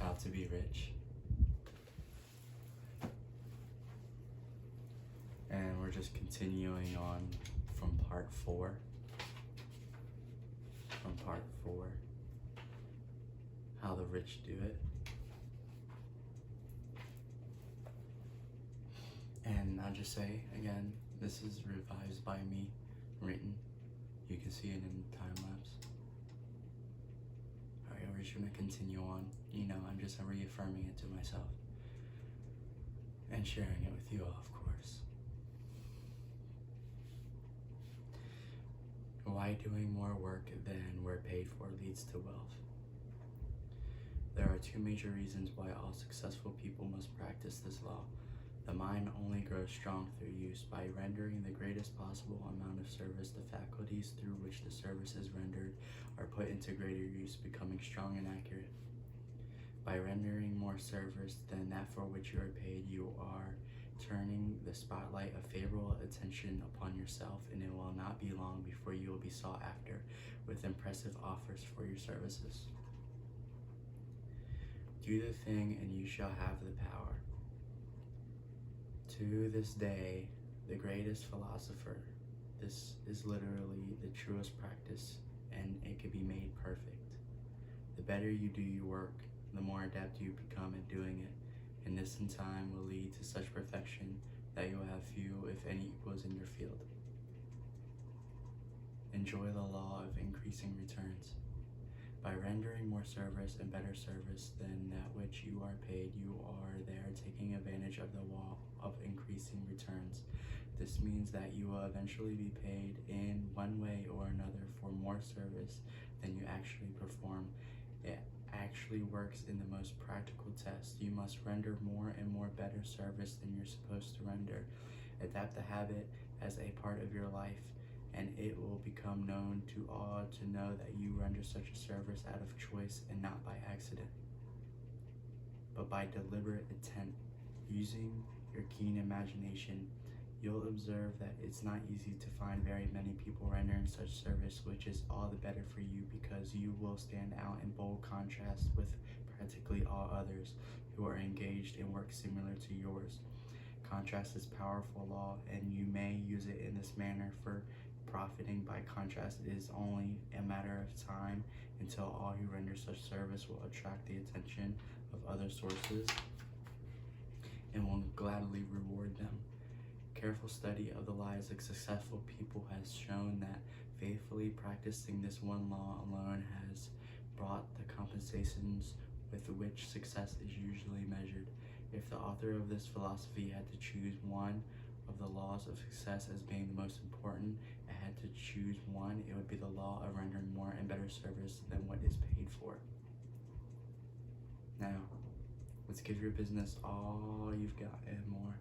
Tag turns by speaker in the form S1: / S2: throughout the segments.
S1: How to Be Rich. And we're just continuing on from part 4. How the rich do it. And I'll just say again, this is revised by me, written. You can see it in time lapse. Alright, we're just gonna continue on. I'm just reaffirming it to myself and sharing it with you all, of course. Why doing more work than we're paid for leads to wealth? There are 2 major reasons why all successful people must practice this law. The mind only grows strong through use. By rendering the greatest possible amount of service, the faculties through which the service is rendered are put into greater use, becoming strong and accurate. By rendering more service than that for which you are paid, you are turning the spotlight of favorable attention upon yourself, and it will not be long before you will be sought after with impressive offers for your services. Do the thing and you shall have the power. To this day, the greatest philosopher, this is literally the truest practice, and it can be made perfect. The better you do your work, the more adept you become at doing it, and this in time will lead to such perfection that you will have few, if any, equals in your field. Enjoy the law of increasing returns. By rendering more service and better service than that which you are paid, you are there taking advantage of the law of increasing returns. This means that you will eventually be paid in one way or another for more service than you actually perform. It actually works in the most practical test. You must render more and more better service than you're supposed to render. Adapt the habit as a part of your life, and it will become known to all to know that you render such a service out of choice and not by accident, but by deliberate intent. Using your keen imagination, you'll observe that it's not easy to find very many people rendering such service, which is all the better for you because you will stand out in bold contrast with practically all others who are engaged in work similar to yours. Contrast is powerful law, and you may use it in this manner for profiting. By contrast, it is only a matter of time until all who render such service will attract the attention of other sources and will gladly reward them. Careful study of the lives of successful people has shown that faithfully practicing this one law alone has brought the compensations with which success is usually measured. If the author of this philosophy had to choose one of the laws of success as being the most important, and had to choose one, it would be the law of rendering more and better service than what is paid for. Now, let's give your business all you've got and more.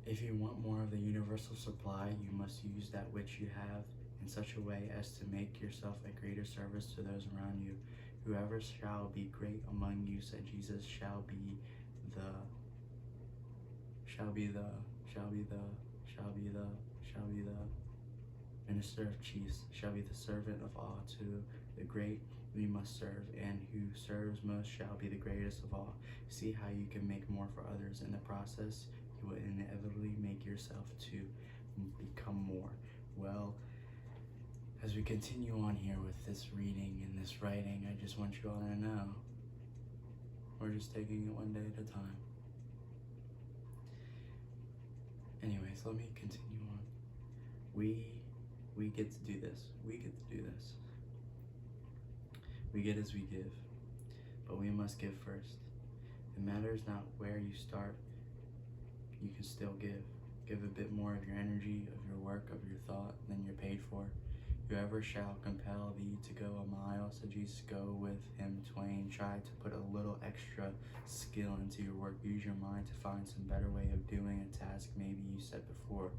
S1: If you want more of the universal supply, you must use that which you have in such a way as to make yourself a greater service to those around you. Whoever shall be great among you, said Jesus, shall be the minister of chiefs, shall be the servant of all. To the great we must serve, and who serves most shall be the greatest of all. See how you can make more for others. In the process, you will inevitably make yourself to become more. Well, as we continue on here with this reading and this writing, I just want you all to know we're just taking it one day at a time. Anyways, let me continue on. We get to do this. We get to do this. We get as we give, but we must give first. It matters not where you start. You can still give. Give a bit more of your energy, of your work, of your thought than you're paid for. Whoever shall compel thee to go a mile, said Jesus, go with him twain. Try to put a little extra skill into your work. Use your mind to find some better way of doing a task maybe you said before.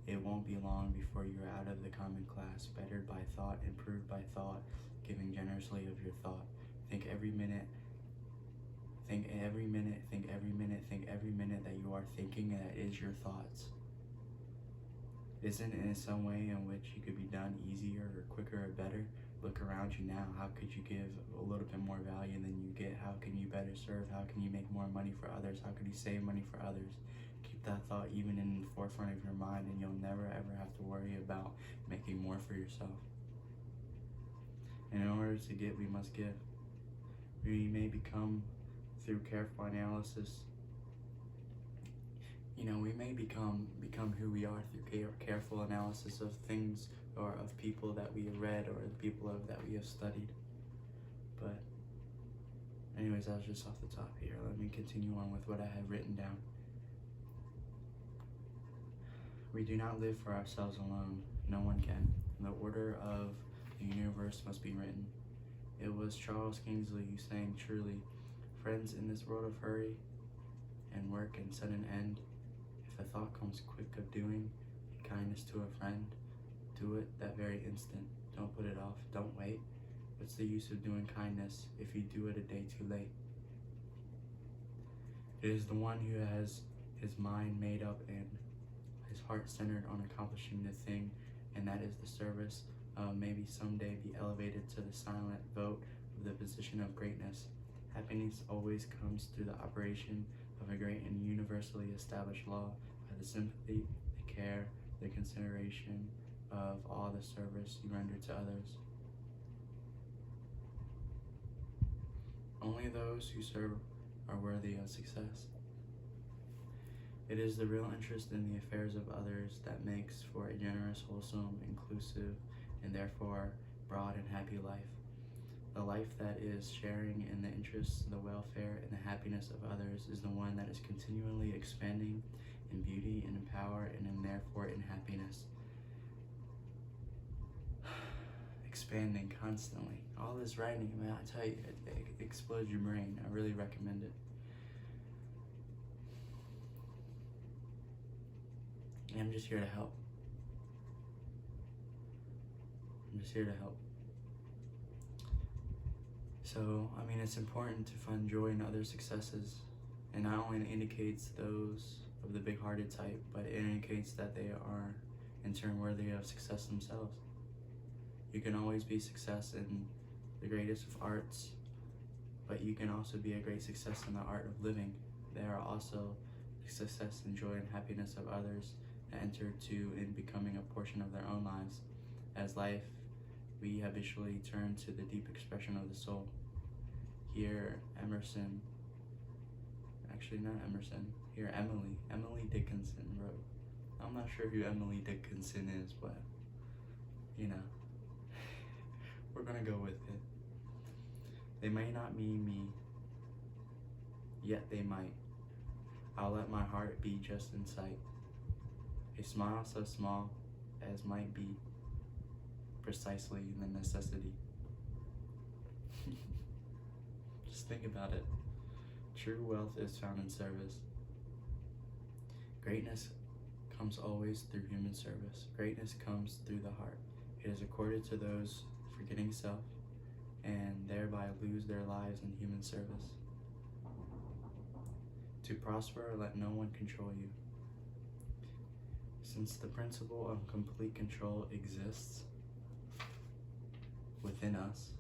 S1: It won't be long before you're out of the common class, bettered by thought, improved by thought, giving generously of your thought. Think every minute that you are thinking that is your thoughts. Isn't it in some way in which you could be done easier or quicker or better? Look around you now. How could you give a little bit more value than you get? How can you better serve? How can you make more money for others? How can you save money for others? Keep that thought even in the forefront of your mind, and you'll never ever have to worry about making more for yourself. And in order to get, we must give. We may become, through careful analysis, we may become who we are through careful analysis of things or of people that we have read or the people that we have studied. But anyways, I was just off the top here. Let me continue on with what I have written down. We do not live for ourselves alone. No one can. The order of the universe must be written. It was Charles Kingsley who sang truly, "Friends, in this world of hurry and work and sudden end, if a thought comes quick of doing kindness to a friend, do it that very instant. Don't put it off. Don't wait. What's the use of doing kindness if you do it a day too late?" It is the one who has his mind made up and his heart centered on accomplishing the thing, and that is the service, maybe someday be elevated to the silent vote of the position of greatness. Happiness always comes through the operation of a great and universally established law, by the sympathy, the care, the consideration of all the service you render to others. Only those who serve are worthy of success. It is the real interest in the affairs of others that makes for a generous, wholesome, inclusive, and therefore broad and happy life. The life that is sharing in the interests, the welfare, and the happiness of others is the one that is continually expanding in beauty and in power and therefore in happiness. Expanding constantly. All this writing, man, I tell you, it explodes your brain. I really recommend it. And I'm just here to help. So, it's important to find joy in other successes. And not only indicates those of the big-hearted type, but it indicates that they are, in turn, worthy of success themselves. You can always be success in the greatest of arts, but you can also be a great success in the art of living. There are also success and joy and happiness of others that enter to in becoming a portion of their own lives. As life, we habitually turn to the deep expression of the soul. Here, Emily Dickinson wrote. I'm not sure who Emily Dickinson is, but, we're gonna go with it. They may not mean me, yet they might. I'll let my heart be just in sight. A smile so small as might be precisely the necessity. Just think about it. True wealth is found in service. Greatness comes always through human service. Greatness comes through the heart. It is accorded to those forgetting self and thereby lose their lives in human service. To prosper, let no one control you. Since the principle of complete control exists within us,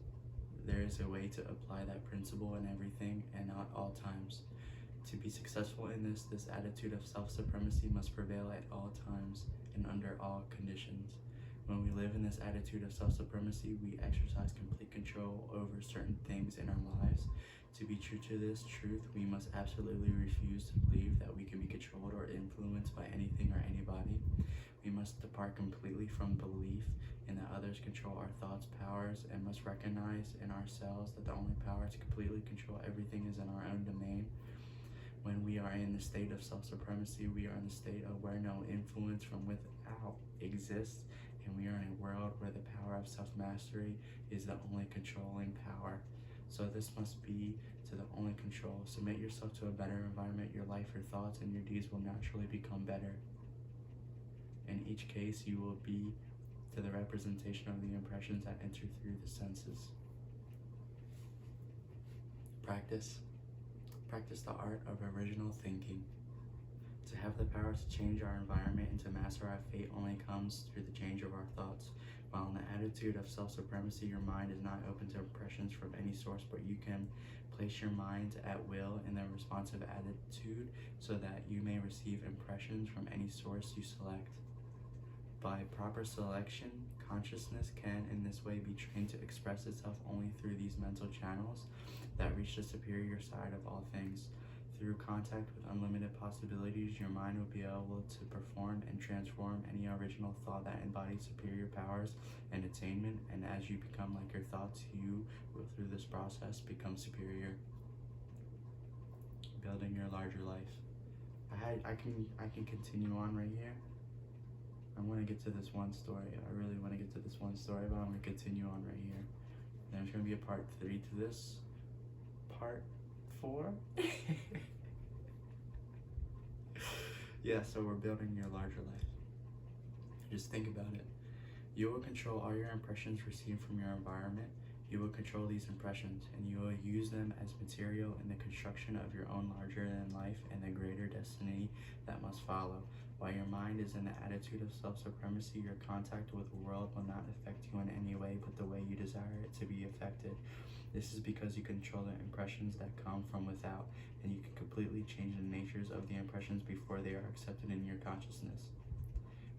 S1: there is a way to apply that principle in everything and at all times. To be successful in this attitude of self-supremacy must prevail at all times and under all conditions. When we live in this attitude of self-supremacy, we exercise complete control over certain things in our lives. To be true to this truth, we must absolutely refuse to believe that we can be controlled or influenced by anything or anybody. We must depart completely from belief in that others control our thoughts, powers, and must recognize in ourselves that the only power to completely control everything is in our own domain. When we are in the state of self-supremacy, we are in the state of where no influence from without exists, and we are in a world where the power of self-mastery is the only controlling power. So this must be to the only control. Submit yourself to a better environment. Your life, your thoughts, and your deeds will naturally become better. In each case, you will be to the representation of the impressions that enter through the senses. Practice the art of original thinking. To have the power to change our environment and to master our fate only comes through the change of our thoughts. While in the attitude of self-supremacy, your mind is not open to impressions from any source, but you can place your mind at will in the responsive attitude so that you may receive impressions from any source you select. By proper selection, consciousness can in this way be trained to express itself only through these mental channels that reach the superior side of all things. Through contact with unlimited possibilities, your mind will be able to perform and transform any original thought that embodies superior powers and attainment, and as you become like your thoughts, you will through this process become superior. Building your larger life. I can continue on right here. I want to get to this one story. I really want to get to this one story, but I'm going to continue on right here. There's going to be a part 3 to this. Part 4? Yeah, so we're building your larger life. Just think about it. You will control all your impressions received from your environment. You will control these impressions, and you will use them as material in the construction of your own larger-than-life and the greater destiny that must follow. While your mind is in the attitude of self-supremacy, your contact with the world will not affect you in any way but the way you desire it to be affected. This is because you control the impressions that come from without, and you can completely change the natures of the impressions before they are accepted in your consciousness.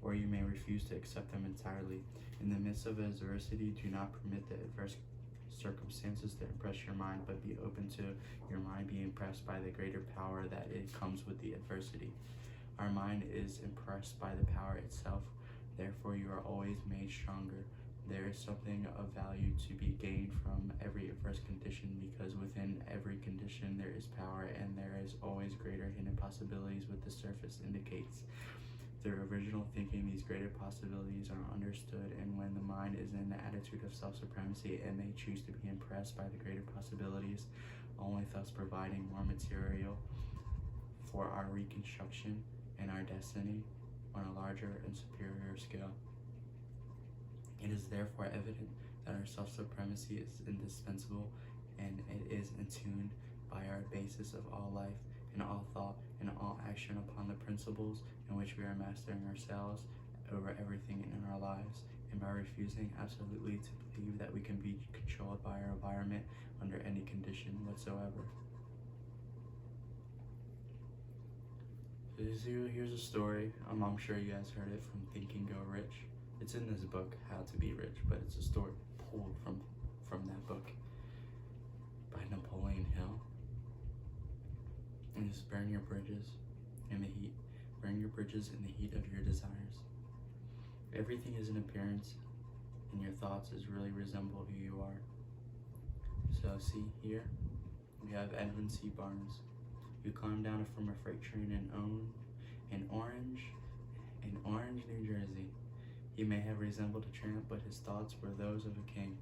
S1: Or you may refuse to accept them entirely. In the midst of adversity, do not permit the adverse circumstances to impress your mind, but be open to your mind being impressed by the greater power that it comes with the adversity. Our mind is impressed by the power itself, therefore you are always made stronger. There is something of value to be gained from every adverse condition, because within every condition there is power, and there is always greater hidden possibilities what the surface indicates. Through original thinking, these greater possibilities are understood, and when the mind is in the attitude of self-supremacy, it may choose to be impressed by the greater possibilities, only thus providing more material for our reconstruction and our destiny on a larger and superior scale. It is therefore evident that our self-supremacy is indispensable, and it is attuned by our basis of all life and all thought and all action upon the principles in which we are mastering ourselves over everything in our lives, and by refusing absolutely to believe that we can be controlled by our environment under any condition whatsoever. Here's a story. I'm sure you guys heard it from Think and Go Rich. It's in this book, How to Be Rich, but it's a story pulled from that book by Napoleon Hill. And just burn your bridges in the heat. Burn your bridges in the heat of your desires. Everything is an appearance, and your thoughts is really resemble who you are. So see here, we have Edwin C. Barnes, who climbed down from a freight train in Orange, New Jersey. He may have resembled a tramp, but his thoughts were those of a king.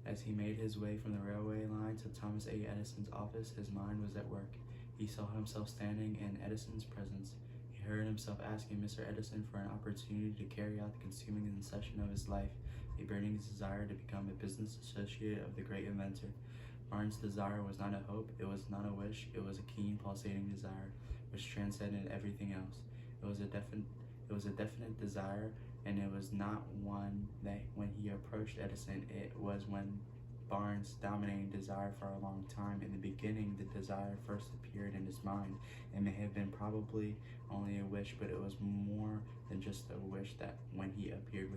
S1: As he made his way from the railway line to Thomas A. Edison's office, his mind was at work. He saw himself standing in Edison's presence. He heard himself asking Mr. Edison for an opportunity to carry out the consuming incession of his life, a burning desire to become a business associate of the great inventor. Barnes' desire was not a hope, it was not a wish, it was a keen, pulsating desire, which transcended everything else. It was a definite desire, and it was not one that when he approached Edison, it was when Barnes' dominating desire for a long time. In the beginning, the desire first appeared in his mind. It may have been probably only a wish, but it was more than just a wish that when he appeared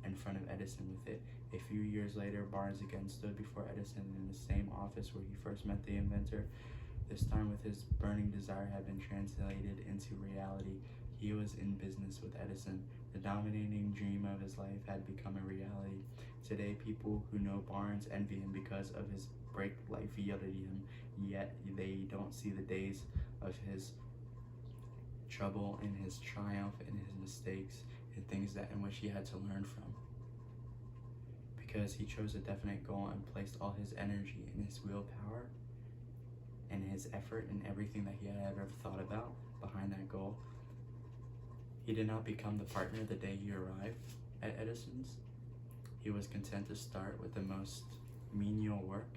S1: in front of Edison with it. A few years later, Barnes again stood before Edison in the same office where he first met the inventor. This time, with his burning desire had been translated into reality. He was in business with Edison. The dominating dream of his life had become a reality. Today, people who know Barnes envy him because of his break life yielded him, yet they don't see the days of his trouble and his triumph and his mistakes and things that in which he had to learn from. Because he chose a definite goal and placed all his energy and his willpower and his effort and everything that he had ever thought about behind that goal. He did not become the partner the day he arrived at Edison's. He was content to start with the most menial work,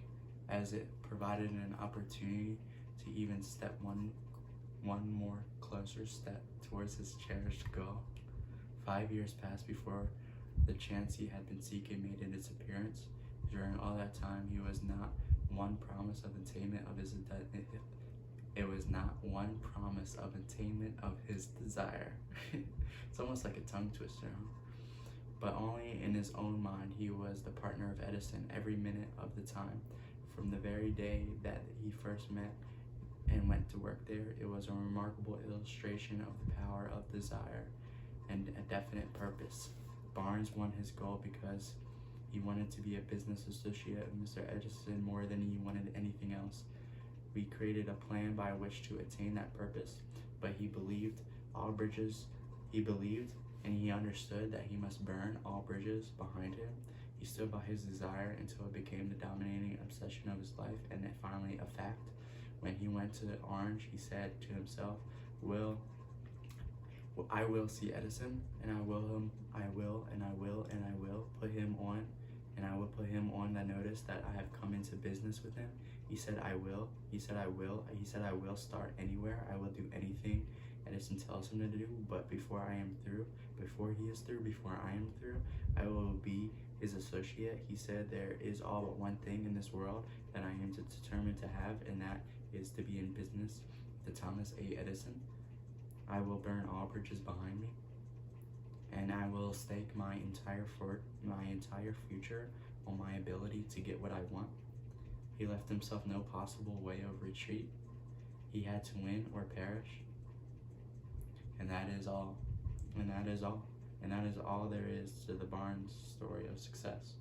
S1: as it provided an opportunity to even step one one more closer step towards his cherished goal. 5 years passed before the chance he had been seeking made its appearance. During all that time, he was not one promise of attainment of his it was not one promise of attainment of his desire. It's almost like a tongue twister, huh? But only in his own mind. He was the partner of Edison every minute of the time. From the very day that he first met and went to work there, it was a remarkable illustration of the power of desire and a definite purpose. Barnes won his goal because he wanted to be a business associate of Mr. Edison more than he wanted anything else. We created a plan by which to attain that purpose, but he believed and he understood that he must burn all bridges behind him. He stood by his desire until it became the dominating obsession of his life, and it finally a fact. When he went to Orange, he said to himself, I will see Edison, and I will put him on, and I will put him on the notice that I have come into business with him. He said I will start anywhere. I will do anything Edison tells him to do, but before I am through, before I am through, I will be his associate. He said there is all but one thing in this world that I am determined to have, and that is to be in business with Thomas A. Edison. I will burn all bridges behind me, and I will stake my entire future on my ability to get what I want. He left himself no possible way of retreat. He had to win or perish. And that is all. And that is all there is to the Barnes story of success.